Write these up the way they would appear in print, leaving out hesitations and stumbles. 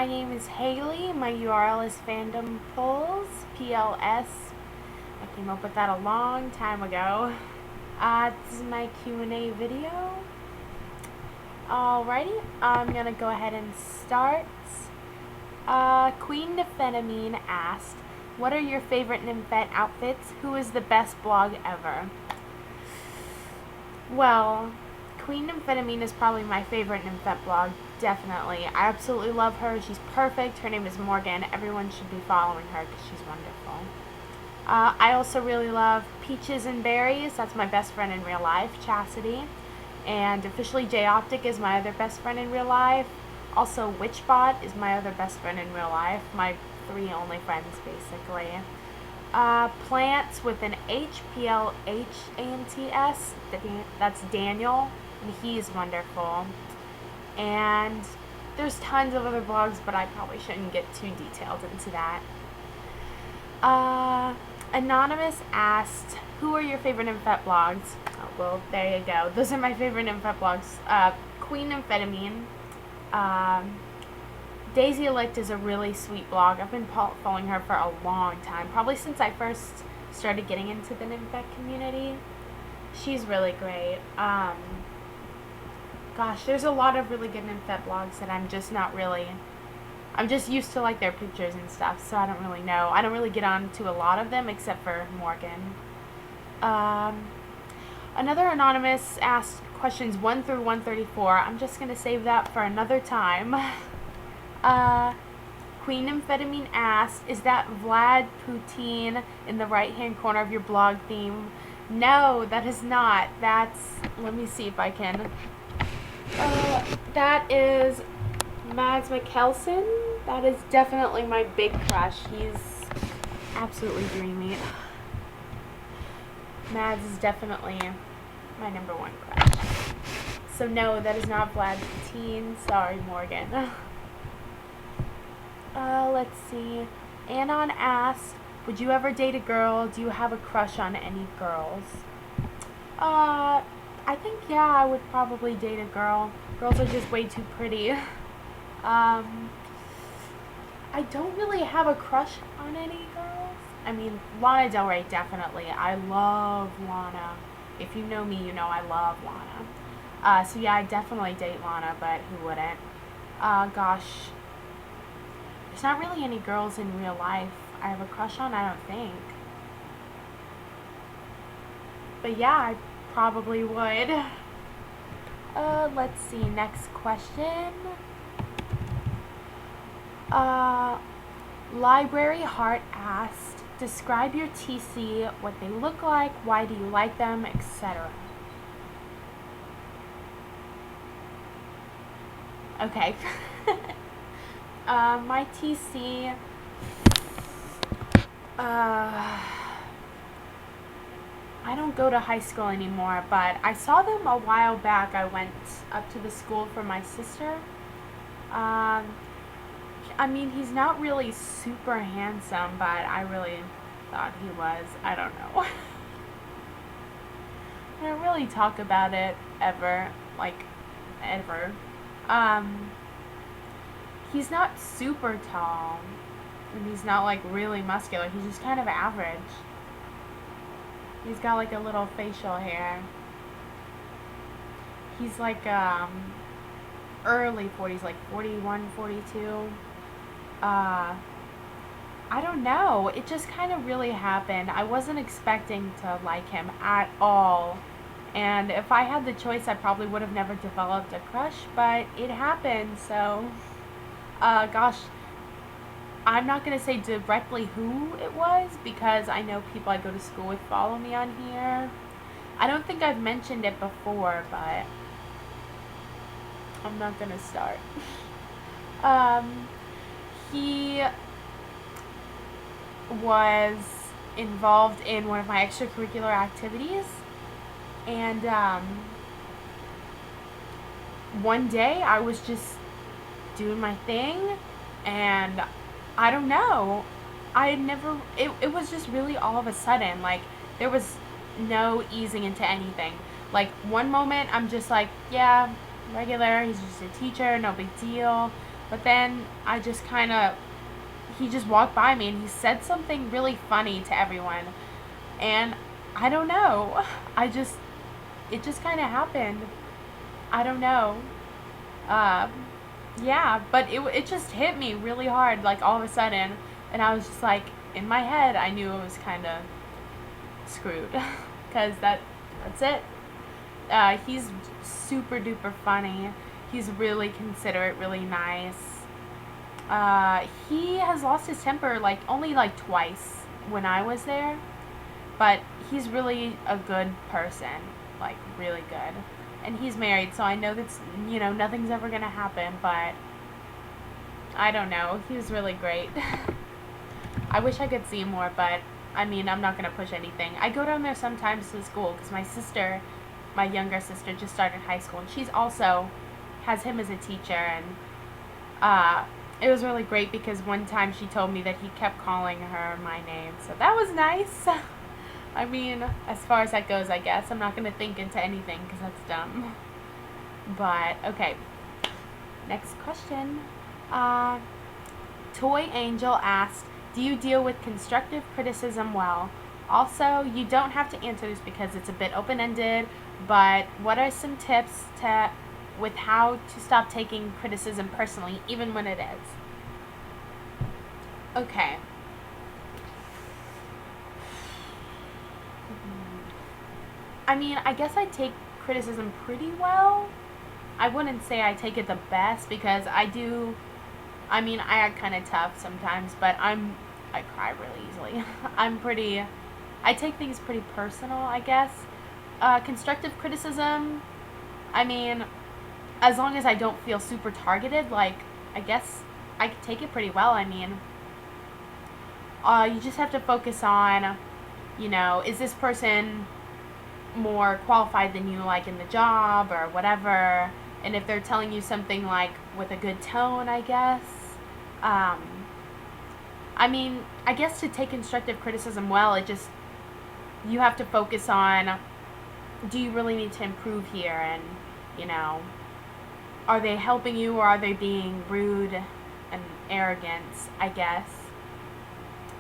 My name is Haley. My URL is Fandom Pulls, PLS. I came up with that a long time ago. This is my Q&A video. Alrighty, I'm gonna go ahead and start. Queen Nymphetamine asked, what are your favorite Nymphette outfits? Who is the best blog ever? Well, Queen Nymphetamine is probably my favorite Nymphette blog, definitely. I absolutely love her. She's perfect. Her name is Morgan. Everyone should be following her because she's wonderful. I also really love Peaches and Berries. That's my best friend in real life, Chastity. And officially J Optic is my other best friend in real life. Also Witchbot is my other best friend in real life. My three only friends, basically. Plants with an H, Plants. That's Daniel, and he's wonderful. And there's tons of other blogs, but I probably shouldn't get too detailed into that. Anonymous asked, who are your favorite Nymphette blogs? Oh, well, there you go. Those are my favorite Nymphette blogs. Queen Nymphetamine. Daisy Elect is a really sweet blog. I've been following her for a long time, probably since I first started getting into the Nymphette community. She's really great. Gosh, there's a lot of really good Nymphette blogs that I'm just used to like their pictures and stuff, so I don't really know. I don't really get on to a lot of them except for Morgan. Another Anonymous asked questions 1 through 134. I'm just going to save that for another time. Queen Nymphetamine asked, is that Vlad Putin in the right-hand corner of your blog theme? No, that is not. Let me see if I can. That is Mads Mikkelsen. That is definitely my big crush. He's absolutely dreamy. Mads is definitely my number one crush. So no, that is not Vlad Putin. Sorry, Morgan. Let's see. Anon asked, would you ever date a girl? Do you have a crush on any girls? I think, yeah, I would probably date a girl. Girls are just way too pretty. I don't really have a crush on any girls. I mean, Lana Del Rey, definitely. I love Lana. If you know me, you know I love Lana. So yeah, I'd definitely date Lana, but who wouldn't? Gosh. There's not really any girls in real life I have a crush on, I don't think. But yeah, I probably would. Let's see, next question. Library Heart asked, describe your TC, what they look like, why do you like them, etc. Okay. My TC, I don't go to high school anymore, but I saw them a while back. I went up to the school for my sister. I mean, he's not really super handsome, but I really thought he was. I don't know. I don't really talk about it ever. He's not super tall, and he's not like really muscular. He's just kind of average. He's got like a little facial hair. He's like early 40s, like 41, 42. I don't know. It just kind of really happened. I wasn't expecting to like him at all. And if I had the choice, I probably would have never developed a crush, but it happened, so gosh, I'm not going to say directly who it was because I know people I go to school with follow me on here. I don't think I've mentioned it before, but I'm not going to start. He was involved in one of my extracurricular activities, and one day I was just doing my thing, and I don't know, it was just really all of a sudden, like, there was no easing into anything. Like, one moment I'm just like, yeah, regular, he's just a teacher, no big deal. But then I just kind of, he just walked by me and he said something really funny to everyone. And I don't know. It just kind of happened. I don't know. Um, yeah, but it just hit me really hard, like all of a sudden. And I was just like, in my head, I knew it was kind of screwed. Because that's it. He's super duper funny. He's really considerate, really nice. He has lost his temper like only like twice when I was there, but he's really a good person, like really good. And he's married, so I know that's, nothing's ever gonna happen, but I don't know. He was really great. I wish I could see more, but I mean, I'm not gonna push anything. I go down there sometimes to school because my younger sister, just started high school, and she's also has him as a teacher, and it was really great because one time she told me that he kept calling her my name, so that was nice. I mean, as far as that goes, I guess. I'm not going to think into anything because that's dumb. But, okay. Next question. Toy Angel asked, do you deal with constructive criticism well? Also, you don't have to answer this because it's a bit open-ended, but what are some tips with how to stop taking criticism personally, even when it is? Okay. I mean, I guess I take criticism pretty well. I wouldn't say I take it the best because I act kind of tough sometimes, but I cry really easily. I take things pretty personal, I guess. Constructive criticism, I mean, as long as I don't feel super targeted, like, I guess I could take it pretty well. I mean, you just have to focus on, is this person more qualified than you, like, in the job or whatever, and if they're telling you something, like, with a good tone, I guess. I mean, I guess to take constructive criticism well, you have to focus on, do you really need to improve here, and, are they helping you or are they being rude and arrogant, I guess.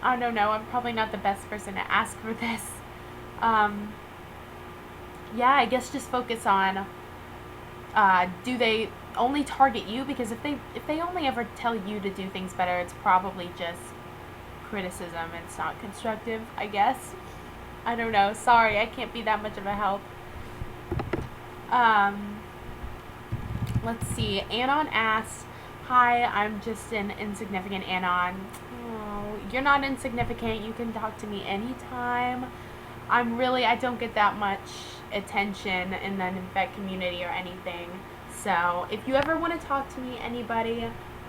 I don't know, I'm probably not the best person to ask for this. Yeah, I guess just focus on, do they only target you? Because if they only ever tell you to do things better, it's probably just criticism. It's not constructive, I guess. I don't know. Sorry, I can't be that much of a help. Let's see. Anon asked, hi, I'm just an insignificant Anon. Oh, you're not insignificant. You can talk to me anytime. I don't get that much attention in the vet community or anything. So if you ever want to talk to me, anybody,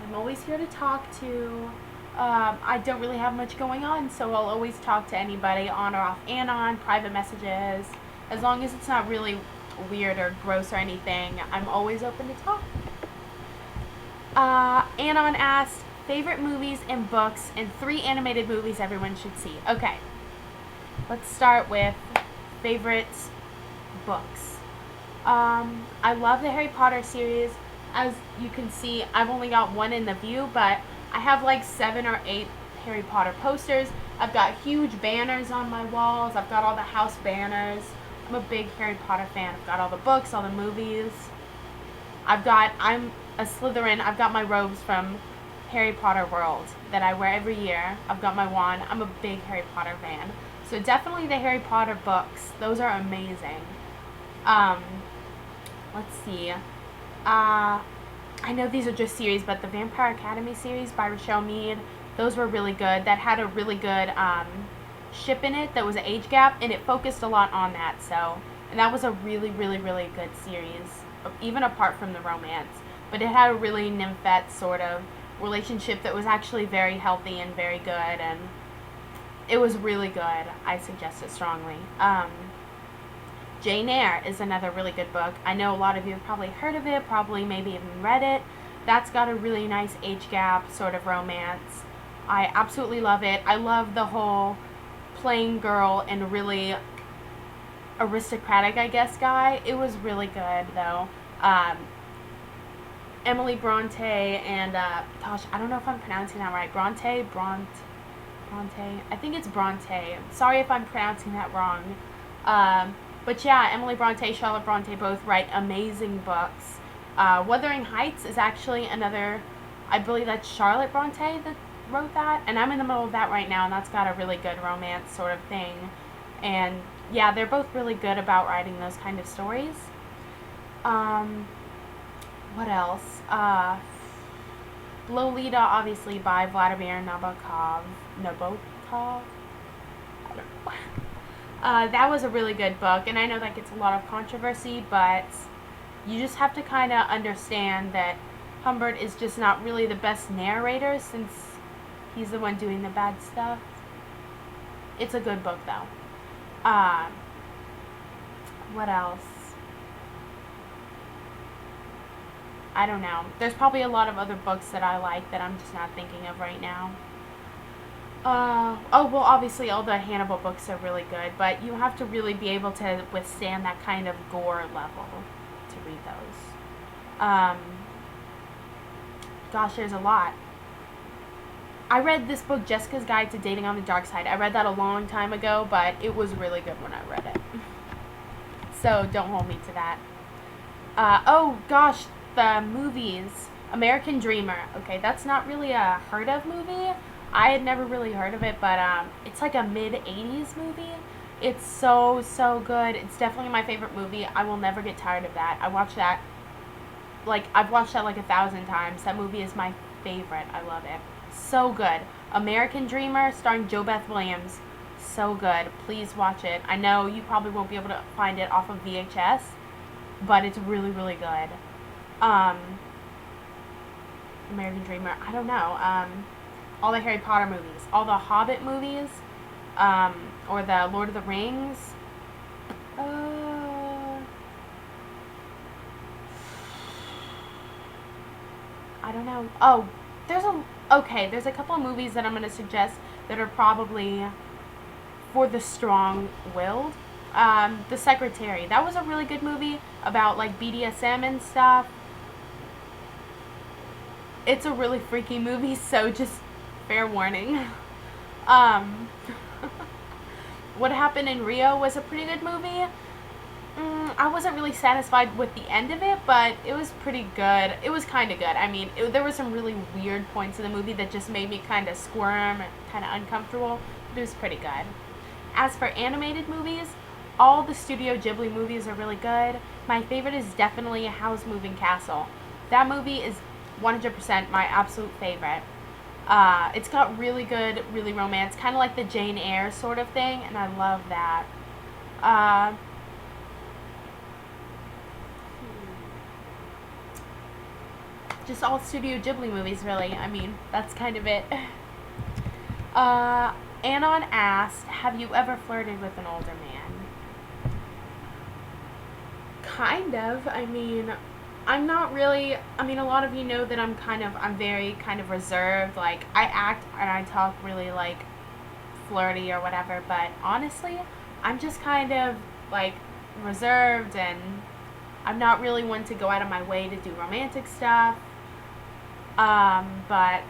I'm always here to talk to. I don't really have much going on, so I'll always talk to anybody on or off Anon, private messages. As long as it's not really weird or gross or anything, I'm always open to talk. Anon asked, favorite movies and books and 3 animated movies everyone should see. Okay, let's start with favorite books. I love the Harry Potter series. As you can see, I've only got one in the view, but I have like 7 or 8 Harry Potter posters. I've got huge banners on my walls. I've got all the house banners. I'm a big Harry Potter fan. I've got all the books, all the movies. I'm a Slytherin. I've got my robes from Harry Potter World that I wear every year. I've got my wand. I'm a big Harry Potter fan. So definitely the Harry Potter books. Those are amazing. Let's see. I know these are just series, but the Vampire Academy series by Rochelle Mead, those were really good. That had a really good ship in it that was an age gap, and it focused a lot on that. And that was a really, really, really good series, even apart from the romance. But it had a really nymphette sort of relationship that was actually very healthy and very good, and it was really good. I suggest it strongly. Jane Eyre is another really good book. I know a lot of you have probably heard of it, probably maybe even read it. That's got a really nice age gap sort of romance. I absolutely love it. I love the whole plain girl and really aristocratic, I guess, guy. It was really good, though. Emily Bronte and gosh, I don't know if I'm pronouncing that right. Bronte. I think it's Bronte. Sorry if I'm pronouncing that wrong. But yeah, Emily Bronte, Charlotte Bronte both write amazing books. Wuthering Heights is actually another. I believe that's Charlotte Bronte that wrote that, and I'm in the middle of that right now, and that's got a really good romance sort of thing. And yeah, they're both really good about writing those kind of stories. Um, what else? Lolita, obviously, by Vladimir Nabokov. Nabokov? I don't know. That was a really good book, and I know that gets a lot of controversy, but you just have to kind of understand that Humbert is just not really the best narrator since he's the one doing the bad stuff. It's a good book, though. What else? I don't know. There's probably a lot of other books that I like that I'm just not thinking of right now. Oh, well, obviously all the Hannibal books are really good, but you have to really be able to withstand that kind of gore level to read those. Gosh, there's a lot. I read this book, Jessica's Guide to Dating on the Dark Side. I read that a long time ago, but it was really good when I read it. So don't hold me to that. Oh, gosh, the movies. American Dreamer. Okay, that's not really a heard of movie. I had never really heard of it, but it's like a mid-'80s movie. It's so, so good. It's definitely my favorite movie. I will never get tired of that. I've watched that like 1,000 times. That movie is my favorite. I love it. So good. American Dreamer, starring JoBeth Williams. So good. Please watch it. I know you probably won't be able to find it off of VHS, but it's really, really good. American Dreamer. I don't know. All the Harry Potter movies, all the Hobbit movies, or the Lord of the Rings. I don't know. Oh, there's a couple of movies that I'm going to suggest that are probably for the strong-willed. The Secretary. That was a really good movie about like BDSM and stuff. It's a really freaky movie, so just fair warning. What Happened in Rio was a pretty good movie. I wasn't really satisfied with the end of it, but it was pretty good. It was kind of good. I mean, there were some really weird points in the movie that just made me kind of squirm and kind of uncomfortable, but it was pretty good. As for animated movies, all the Studio Ghibli movies are really good. My favorite is definitely Howl's Moving Castle. That movie is 100% my absolute favorite. It's got really good, really romance, kind of like the Jane Eyre sort of thing, and I love that. Just all Studio Ghibli movies, really. I mean, that's kind of it. Anon asked, have you ever flirted with an older man? Kind of. I mean, I'm not really, I mean, a lot of you know that I'm very kind of reserved. Like, I act and I talk really, like, flirty or whatever, but honestly, I'm just kind of, like, reserved, and I'm not really one to go out of my way to do romantic stuff. But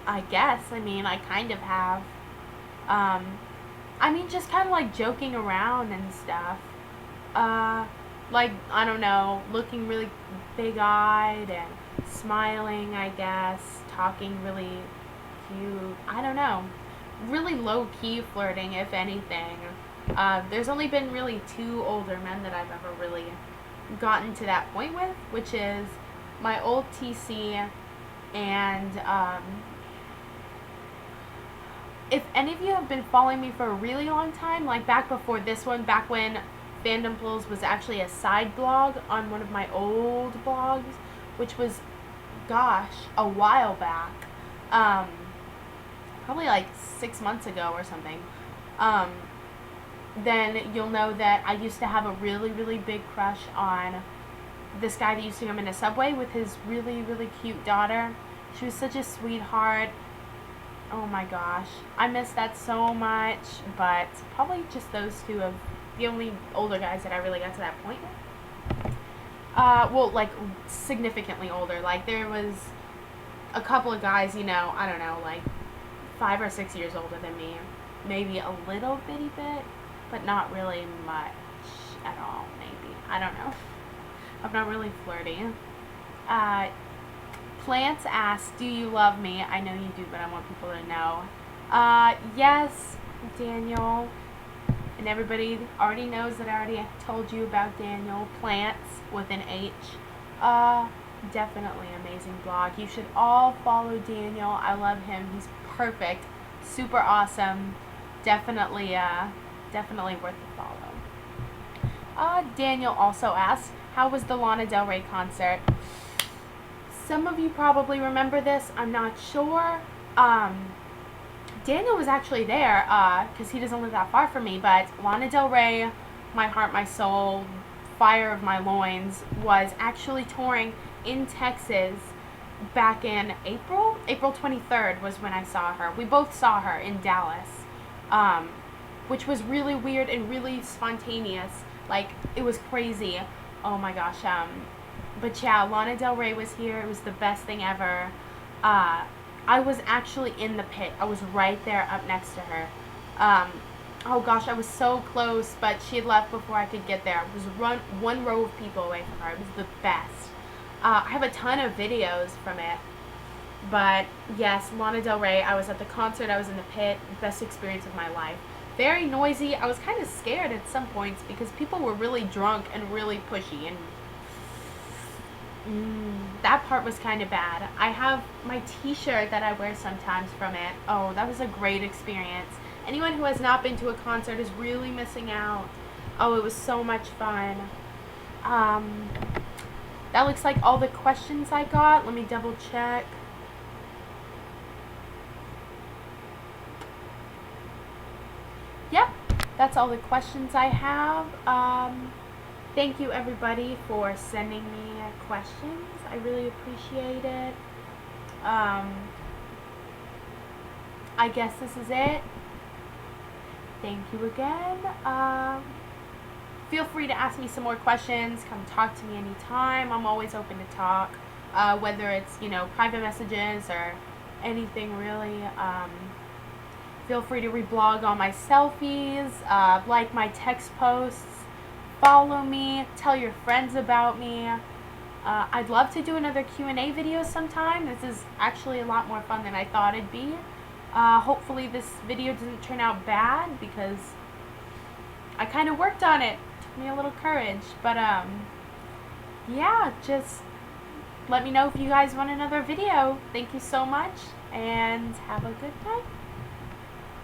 I guess, I mean, I kind of have. I mean, just kind of like joking around and stuff. Like, I don't know, looking really big-eyed and smiling, I guess, talking really cute. I don't know. Really low-key flirting, if anything. There's only been really 2 older men that I've ever really gotten to that point with, which is my old TC and, if any of you have been following me for a really long time, like back before this one, back when Fandom Pulls was actually a side blog on one of my old blogs, which was, gosh, a while back, probably like 6 months ago or something, then you'll know that I used to have a really, really big crush on this guy that used to come in a Subway with his really, really cute daughter. She was such a sweetheart. Oh my gosh. I miss that so much, but probably just those 2 of the only older guys that I really got to that point with. Well, like, significantly older. Like, there was a couple of guys, you know, I don't know, like 5 or 6 years older than me. Maybe a little bitty bit, but not really much at all, maybe. I don't know. I'm not really flirty. Plants asks, do you love me? I know you do, but I want people to know. Yes, Daniel. And everybody already knows that I already told you about Daniel. Plants with an H. Definitely amazing blog. You should all follow Daniel. I love him. He's perfect. Super awesome. Definitely worth the follow. Daniel also asks, how was the Lana Del Rey concert? Some of you probably remember this. I'm not sure. Daniel was actually there because he doesn't live that far from me, but Lana Del Rey, my heart, my soul, fire of my loins, was actually touring in Texas back in April. April 23rd was when I saw her. We both saw her in Dallas, which was really weird and really spontaneous. Like, it was crazy. Oh my gosh. But yeah, Lana Del Rey was here. It was the best thing ever. I was actually in the pit. I was right there up next to her. Oh gosh, I was so close, but she had left before I could get there. I was one row of people away from her. It was the best. I have a ton of videos from it. But yes, Lana Del Rey, I was at the concert, I was in the pit. Best experience of my life. Very noisy. I was kind of scared at some points because people were really drunk and really pushy, and that part was kind of bad. I have my t-shirt that I wear sometimes from it. Oh, that was a great experience. Anyone who has not been to a concert is really missing out. Oh, it was so much fun. That looks like all the questions I got. Let me double check. Yep, that's all the questions I have. Thank you everybody for sending me questions. I really appreciate it. I guess this is it. Thank you again. Feel free to ask me some more questions. Come talk to me anytime. I'm always open to talk. Whether it's, you know, private messages or anything really. Feel free to reblog all my selfies, like my text posts, follow me, tell your friends about me. I'd love to do another Q&A video sometime. This is actually a lot more fun than I thought it'd be. Hopefully this video doesn't turn out bad because I kind of worked on it. It took me a little courage. But yeah, just let me know if you guys want another video. Thank you so much and have a good night.